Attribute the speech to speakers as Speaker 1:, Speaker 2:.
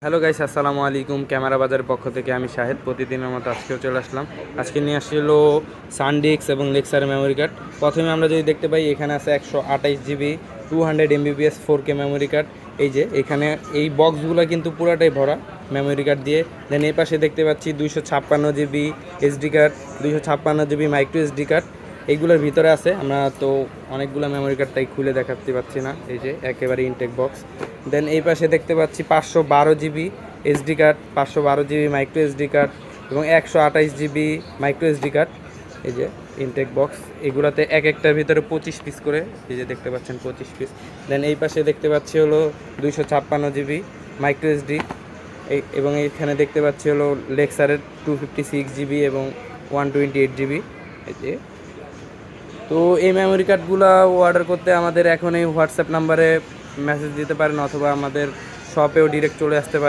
Speaker 1: Hello guys, আসসালামু আলাইকুম। Camera বাজারের পক্ষ থেকে আমি শাহেদ। প্রতিদিনের মতো আজকেও চলে আসলাম। আজকে নিয়ে আসছিল সানডিস্ক এবং লেক্সার মেমোরি কার্ড। প্রথমে আমরা যদি দেখতে পাই, এখানে আছে 128 GB 200 MBps 4K memory card. এই যে এখানে এই বক্সগুলো কিন্তু পুরাটাই ভরা মেমোরি কার্ড দিয়ে। দেন এই পাশে দেখতে পাচ্ছি 256 GB SD card, 256 GB micro SD card. এইগুলোর ভিতরে আছে, আমরা তো অনেকগুলো মেমোরি কার্ড তাই খুলে দেখাতে পাচ্ছি না। এই যে একেবারে ইনটেক বক্স। দেন এই পাশে দেখতে পাচ্ছি 512 GB SD card, 512 GB micro SD card এবং 128 জিবি মাইক্রো এসডি কার্ড। এই যে ইনটেক বক্স, এগুলোতে এক একটার ভিতরে 25 পিস করে, এই যে দেখতে পাচ্ছেন 25 পিস। দেন এই পাশে দেখতে পাচ্ছি হলো 256 জিবি মাইক্রো এসডি এবং এইখানে দেখতে পাচ্ছি হলো লেক্সারের 256 জিবি এবং 128 জিবি। এই যে তো এই মেমোরি কার্ডগুলো অর্ডার করতে আমাদের এখন এই হোয়াটসঅ্যাপ নাম্বারে মেসেজ দিতে পারেন, অথবা আমাদের শপেও ডিরেক্ট চলে আসতে পারেন।